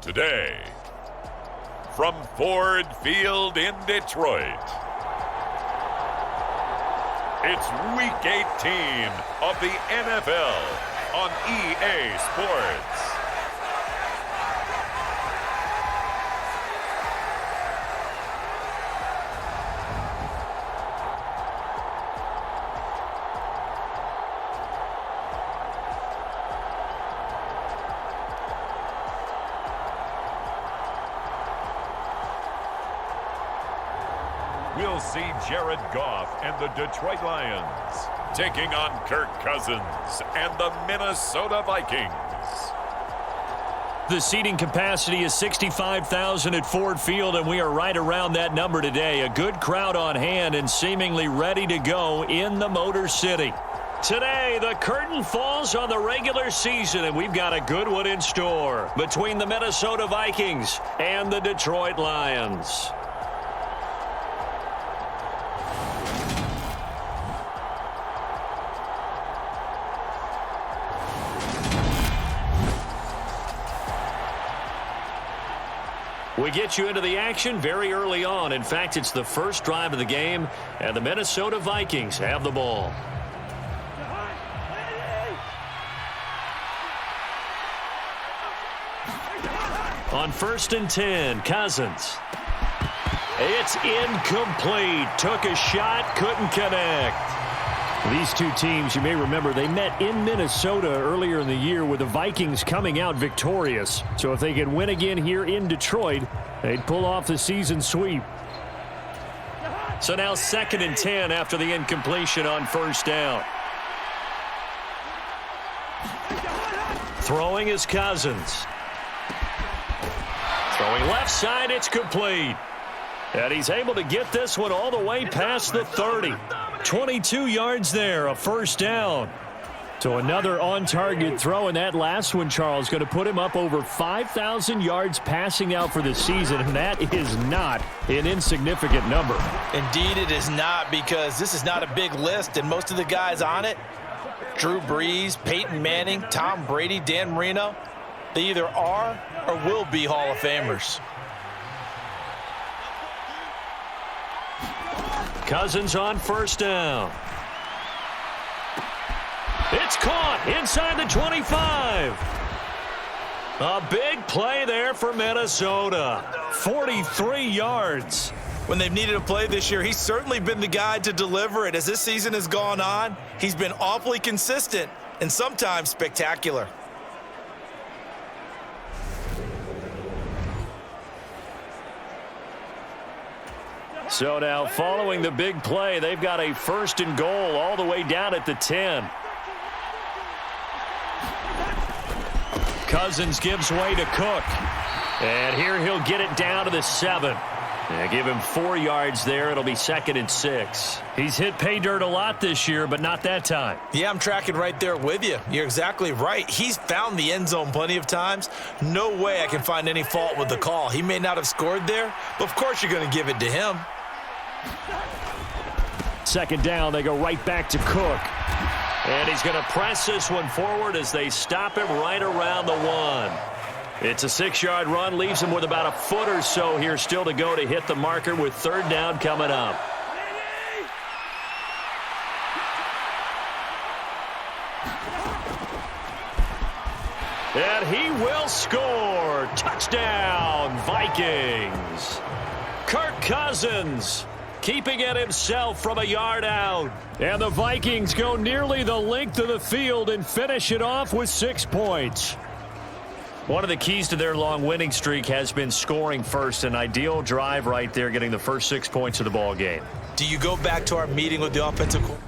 Today, from Ford Field in Detroit, it's Week 18 of the NFL on EA Sports. We'll see Jared Goff and the Detroit Lions taking on Kirk Cousins and the Minnesota Vikings. The seating capacity is 65,000 at Ford Field, and we are right around that number today. A good crowd on hand and seemingly ready to go in the Motor City. Today, the curtain falls on the regular season, and we've got a good one in store between the Minnesota Vikings and the Detroit Lions. We get you into the action very early on. In fact, it's the first drive of the game, and the Minnesota Vikings have the ball. On 1st and 10, Cousins. It's incomplete. Took a shot, couldn't connect. These two teams, you may remember, they met in Minnesota earlier in the year with the Vikings coming out victorious. So if they can win again here in Detroit, they'd pull off the season sweep. So now 2nd and 10 after the incompletion on 1st down. Throwing is Cousins. Throwing left side, it's complete. And he's able to get this one all the way past the 30. 22 yards there, a 1st down. So another on-target throw, and that last one, Charles, going to put him up over 5,000 yards passing out for the season, and that is not an insignificant number. Indeed it is not, because this is not a big list, and most of the guys on it, Drew Brees, Peyton Manning, Tom Brady, Dan Marino, they either are or will be Hall of Famers. Cousins on 1st down. It's caught inside the 25. A big play there for Minnesota. 43 yards. When they've needed a play this year, he's certainly been the guy to deliver it. As this season has gone on, he's been awfully consistent and sometimes spectacular. So now following the big play, they've got a 1st and goal all the way down at the 10. Cousins gives way to Cook. And here he'll get it down to the 7. And give him 4 yards there. It'll be 2nd and 6. He's hit pay dirt a lot this year, but not that time. Yeah, I'm tracking right there with you. You're exactly right. He's found the end zone plenty of times. No way I can find any fault with the call. He may not have scored there, but of course you're going to give it to him. 2nd down, they go right back to Cook. And he's going to press this one forward as they stop him right around the 1. It's a 6-yard run, leaves him with about a foot or so here still to go to hit the marker with 3rd down coming up. And he will score. Touchdown, Vikings. Kirk Cousins keeping it himself from a yard out. And the Vikings go nearly the length of the field and finish it off with 6 points. One of the keys to their long winning streak has been scoring first. An ideal drive right there, getting the first 6 points of the ball game. Do you go back to our meeting with the offensive coordinator?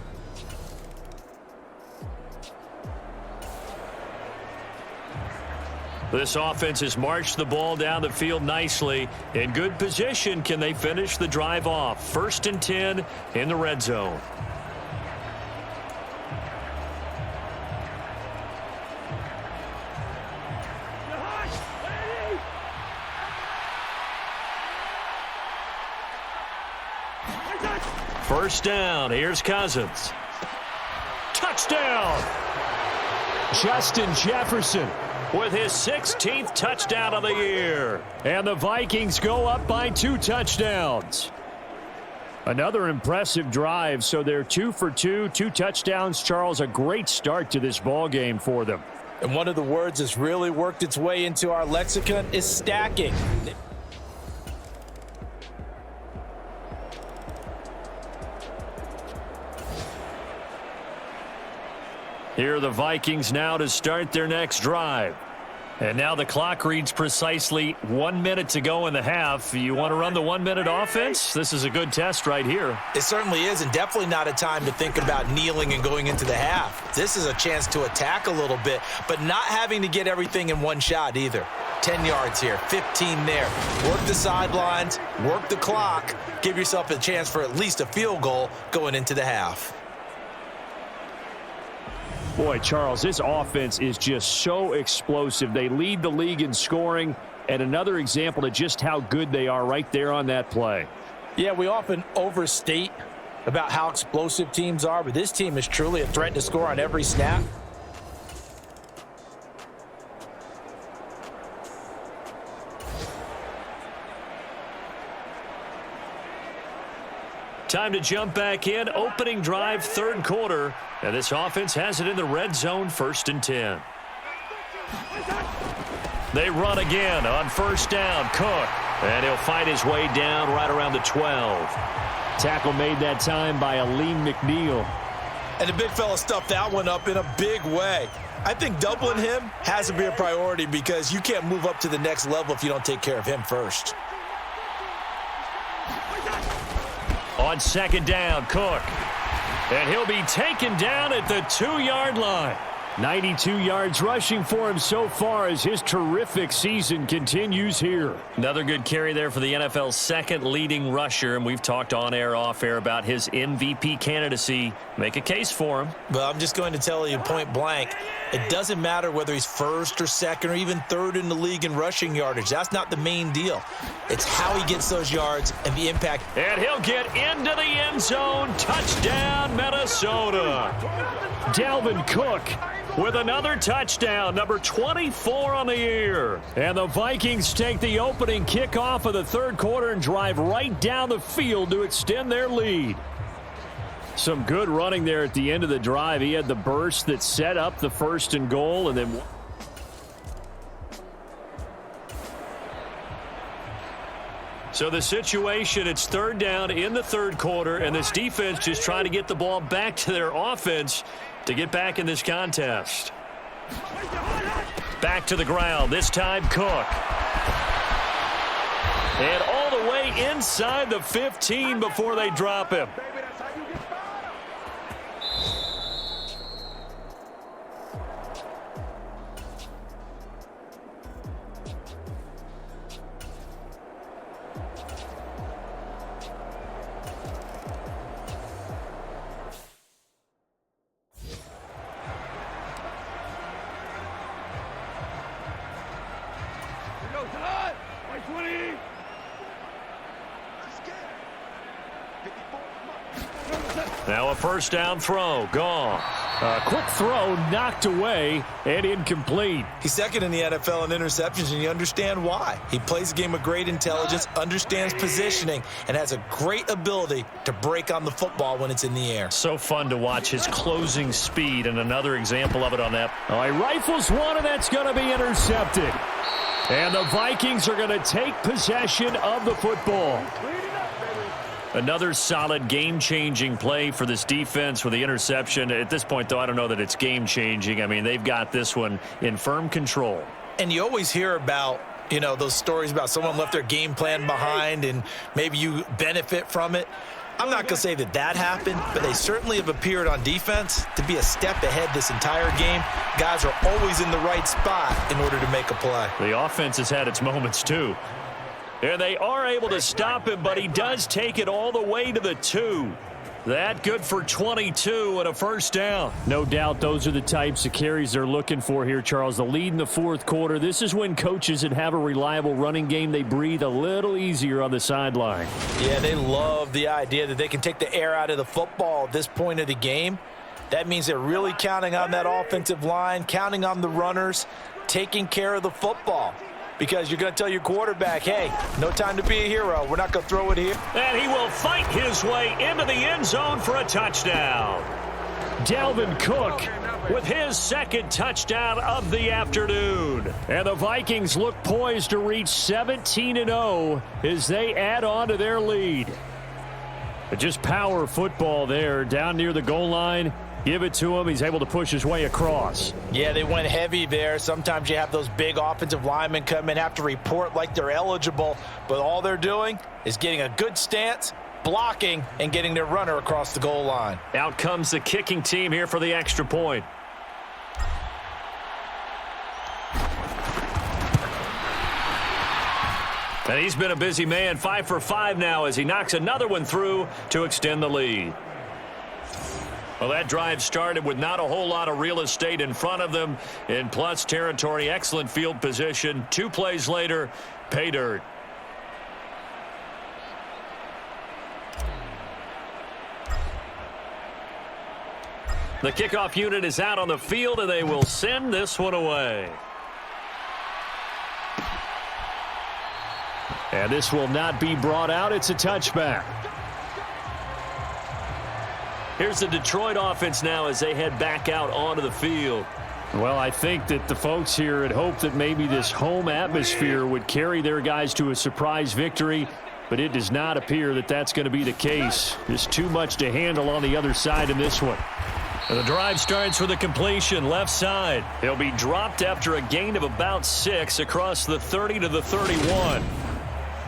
This offense has marched the ball down the field nicely. In good position, can they finish the drive off? 1st and 10 in the red zone. First down. Here's Cousins. Touchdown! Justin Jefferson with his 16th touchdown of the year. And the Vikings go up by 2 touchdowns. Another impressive drive, so they're 2 for 2, 2 touchdowns. Charles, a great start to this ball game for them. And one of the words that's really worked its way into our lexicon is stacking. Here are the Vikings now to start their next drive. And now the clock reads precisely 1 minute to go in the half. You want to run the 1 minute offense? This is a good test right here. It certainly is, and definitely not a time to think about kneeling and going into the half. This is a chance to attack a little bit, but not having to get everything in one shot either. 10 yards here, 15 there. Work the sidelines, work the clock, give yourself a chance for at least a field goal going into the half. Boy, Charles, this offense is just so explosive. They lead the league in scoring, and another example of just how good they are right there on that play. Yeah, we often overstate about how explosive teams are, but this team is truly a threat to score on every snap. Time to jump back in. Opening drive, third quarter. And this offense has it in the red zone, 1st and 10. They run again on first down. Cook. And he'll fight his way down right around the 12. Tackle made that time by Aleem McNeil. And the big fella stuffed that one up in a big way. I think doubling him has to be a priority because you can't move up to the next level if you don't take care of him first. On second down, Cook. And he'll be taken down at the 2-yard line. 92 yards rushing for him so far as his terrific season continues here. Another good carry there for the NFL's second leading rusher, and we've talked on air, off air about his MVP candidacy. Make a case for him. But I'm just going to tell you point blank, it doesn't matter whether he's first or second or even third in the league in rushing yardage. That's not the main deal. It's how he gets those yards and the impact. And he'll get into the end zone. Touchdown, Minnesota. Dalvin Cook with another touchdown, number 24 on the year. And the Vikings take the opening kickoff of the third quarter and drive right down the field to extend their lead. Some good running there at the end of the drive. He had the burst that set up the 1st and goal, and then so the situation, it's third down in the third quarter, and this defense just trying to get the ball back to their offense to get back in this contest. Back to the ground, this time Cook. And all the way inside the 15 before they drop him. Now a first down throw, gone. A quick throw knocked away and incomplete. He's second in the NFL in interceptions, and you understand why. He plays a game of great intelligence, understands positioning, and has a great ability to break on the football when it's in the air. So fun to watch his closing speed, and another example of it on that. All right, rifles one, and that's going to be intercepted. And the Vikings are going to take possession of the football. Another solid game-changing play for this defense with the interception. At this point, though, I don't know that it's game-changing. I mean, they've got this one in firm control. And you always hear about, you know, those stories about someone left their game plan behind and maybe you benefit from it. I'm not going to say that that happened, but they certainly have appeared on defense to be a step ahead this entire game. Guys are always in the right spot in order to make a play. The offense has had its moments, too. And they are able to stop him, but he does take it all the way to the 2. That good for 22 and a first down. No doubt those are the types of carries they're looking for here, Charles. The lead in the fourth quarter. This is when coaches that have a reliable running game, they breathe a little easier on the sideline. Yeah, they love the idea that they can take the air out of the football at this point of the game. That means they're really counting on that offensive line, counting on the runners, taking care of the football. Because you're going to tell your quarterback, hey, no time to be a hero. We're not going to throw it here. And he will fight his way into the end zone for a touchdown. Dalvin Cook with his second touchdown of the afternoon. And the Vikings look poised to reach 17-0 as they add on to their lead. But just power football there down near the goal line. Give it to him. He's able to push his way across. Yeah, they went heavy there. Sometimes you have those big offensive linemen come in, have to report like they're eligible, but all they're doing is getting a good stance, blocking, and getting their runner across the goal line. Out comes the kicking team here for the extra point. And he's been a busy man, 5 for 5 now as he knocks another one through to extend the lead. Well, that drive started with not a whole lot of real estate in front of them in plus territory. Excellent field position. 2 plays later, pay dirt. The kickoff unit is out on the field, and they will send this one away. And this will not be brought out. It's a touchback. Here's the Detroit offense now as they head back out onto the field. Well, I think that the folks here had hoped that maybe this home atmosphere would carry their guys to a surprise victory, but it does not appear that that's going to be the case. There's too much to handle on the other side in this one. And the drive starts with a completion left side. He'll be dropped after a gain of about 6 across the 30 to the 31.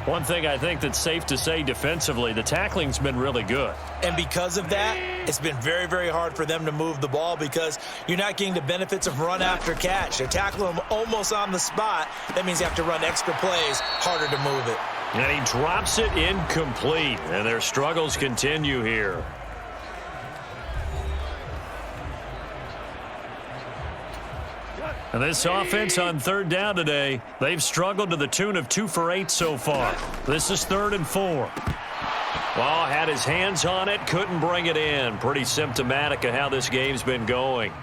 One thing I think that's safe to say defensively, the tackling's been really good. And because of that, it's been very, very hard for them to move the ball because you're not getting the benefits of run after catch. They're tackling them almost on the spot. That means you have to run extra plays, harder to move it. And he drops it incomplete, and their struggles continue here. And this offense on third down today, they've struggled to the tune of 2 for 8 so far. This is 3rd and 4. Well, had his hands on it, couldn't bring it in. Pretty symptomatic of how this game's been going.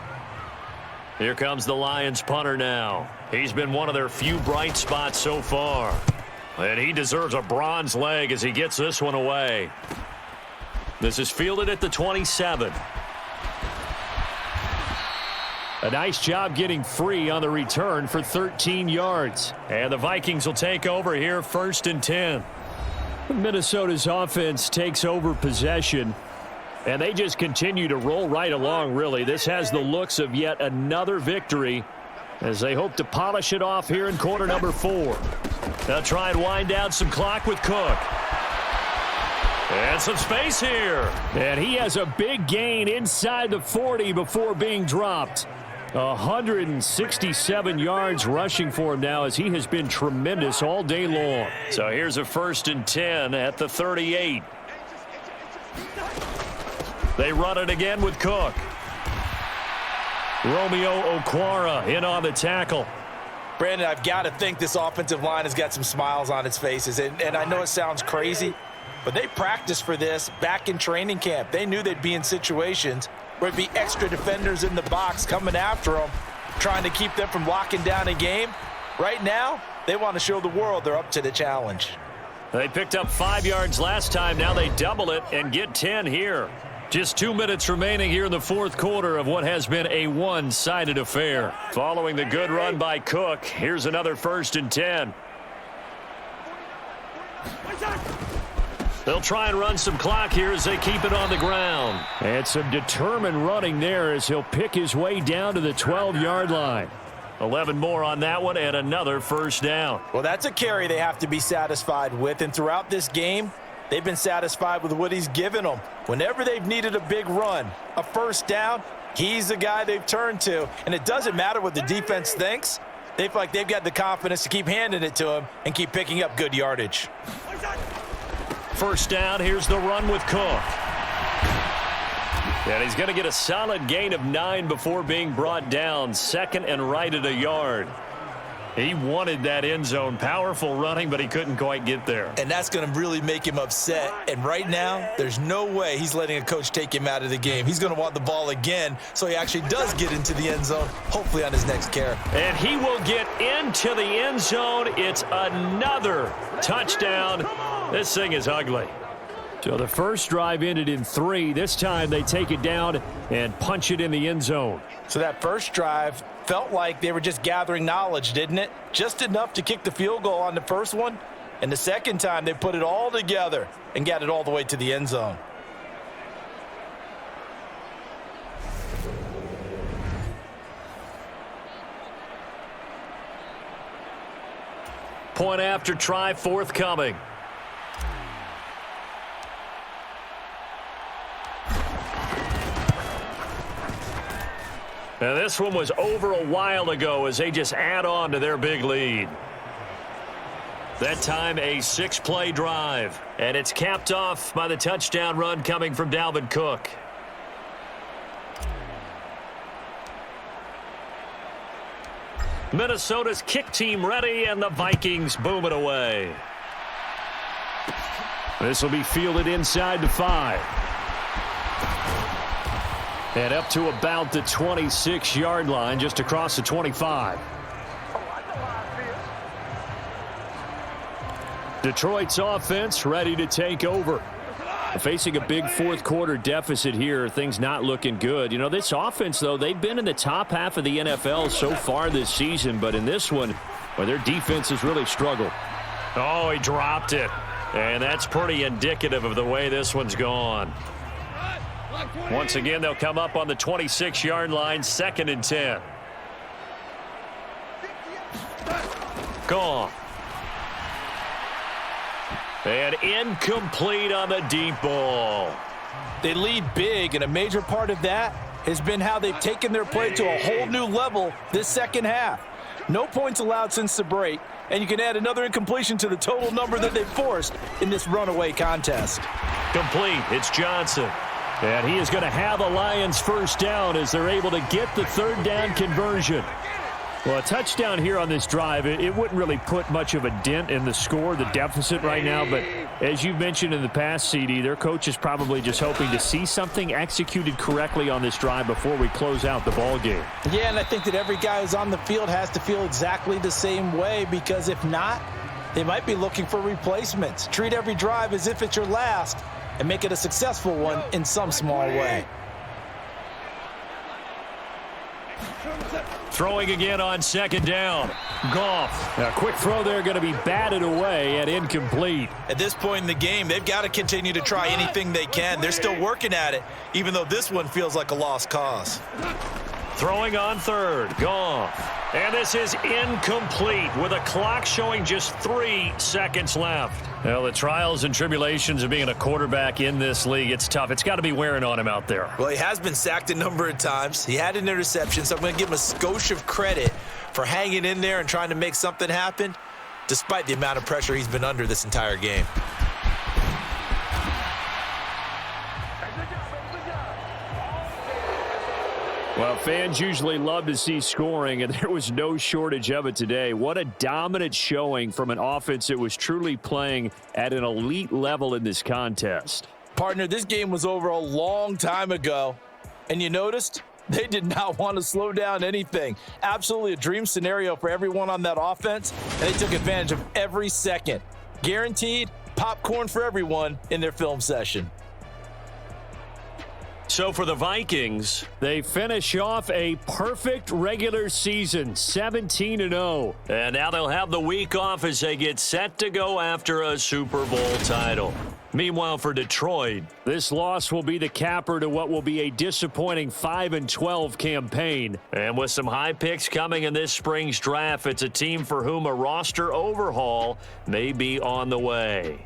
Here comes the Lions punter now. He's been one of their few bright spots so far. And he deserves a bronze leg as he gets this one away. This is fielded at the 27. A nice job getting free on the return for 13 yards. And the Vikings will take over here 1st and 10. Minnesota's offense takes over possession. And they just continue to roll right along, really. This has the looks of yet another victory as they hope to polish it off here in quarter number 4. They'll try and wind down some clock with Cook. And some space here. And he has a big gain inside the 40 before being dropped. 167 yards rushing for him now as he has been tremendous all day long. So here's a 1st and 10 at the 38. They run it again with Cook. Romeo Okwara in on the tackle. Brandon, I've got to think this offensive line has got some smiles on its faces. And I know it sounds crazy, but they practiced for this back in training camp. They knew they'd be in situations where it'd be extra defenders in the box coming after them, trying to keep them from locking down a game. Right now, they want to show the world they're up to the challenge. They picked up 5 yards last time. Now they double it and get 10 here. Just 2 minutes remaining here in the fourth quarter of what has been a one-sided affair. Following the good run by Cook, here's another 1st and 10. They'll try and run some clock here as they keep it on the ground. And some determined running there as he'll pick his way down to the 12-yard line. 11 more on that one and another 1st down. Well, that's a carry they have to be satisfied with. And throughout this game, they've been satisfied with what he's given them. Whenever they've needed a big run, a 1st down, he's the guy they've turned to. And it doesn't matter what the defense thinks. They feel like they've got the confidence to keep handing it to him and keep picking up good yardage. 1st down, here's the run with Cook. And he's going to get a solid gain of 9 before being brought down. 2nd and right at a yard. He wanted that end zone. Powerful running, but he couldn't quite get there. And that's going to really make him upset. And right now, there's no way he's letting a coach take him out of the game. He's going to want the ball again, so he actually does get into the end zone, hopefully on his next carry. And he will get into the end zone. It's another touchdown. This thing is ugly. So the first drive ended in 3. This time they take it down and punch it in the end zone. So that first drive felt like they were just gathering knowledge, didn't it? Just enough to kick the field goal on the first one. And the second time they put it all together and got it all the way to the end zone. Point after try forthcoming. Now this one was over a while ago as they just add on to their big lead. That time a 6-play drive. And it's capped off by the touchdown run coming from Dalvin Cook. Minnesota's kick team ready, and the Vikings boom it away. This will be fielded inside the 5. And up to about the 26-yard line, just across the 25. Detroit's offense ready to take over. Facing a big fourth-quarter deficit here, things not looking good. You know, this offense, though, they've been in the top half of the NFL so far this season, but in this one, well, their defense has really struggled. Oh, he dropped it. And that's pretty indicative of the way this one's gone. Once again, they'll come up on the 26-yard line, 2nd and 10. Gone. And incomplete on the deep ball. They lead big, and a major part of that has been how they've taken their play to a whole new level this second half. No points allowed since the break, and you can add another incompletion to the total number that they've forced in this runaway contest. Complete. It's Johnson. And he is going to have the Lions first down as they're able to get the third down conversion. Well, a touchdown here on this drive, it wouldn't really put much of a dent in the score, the deficit right now. But as you've mentioned in the past, CD, their coach is probably just hoping to see something executed correctly on this drive before we close out the ball game. Yeah, and I think that every guy who's on the field has to feel exactly the same way, because if not, they might be looking for replacements. Treat every drive as if it's your last and make it a successful one in some small way. Throwing again on 2nd down. Goff. A quick throw there, going to be batted away and incomplete. At this point in the game, they've got to continue to try anything they can. They're still working at it, even though this one feels like a lost cause. Throwing on 3rd. Goff. And this is incomplete with a clock showing just 3 seconds left. Well, the trials and tribulations of being a quarterback in this league, it's tough. It's got to be wearing on him out there. Well, he has been sacked a number of times. He had an interception, so I'm going to give him a skosh of credit for hanging in there and trying to make something happen, despite the amount of pressure he's been under this entire game. Well, fans usually love to see scoring, and there was no shortage of it today. What a dominant showing from an offense that was truly playing at an elite level in this contest. Partner, this game was over a long time ago, and you noticed they did not want to slow down anything. Absolutely a dream scenario for everyone on that offense, and they took advantage of every second. Guaranteed popcorn for everyone in their film session. So for the Vikings, they finish off a perfect regular season, 17-0. And now they'll have the week off as they get set to go after a Super Bowl title. Meanwhile, for Detroit, this loss will be the capper to what will be a disappointing 5-12 campaign. And with some high picks coming in this spring's draft, it's a team for whom a roster overhaul may be on the way.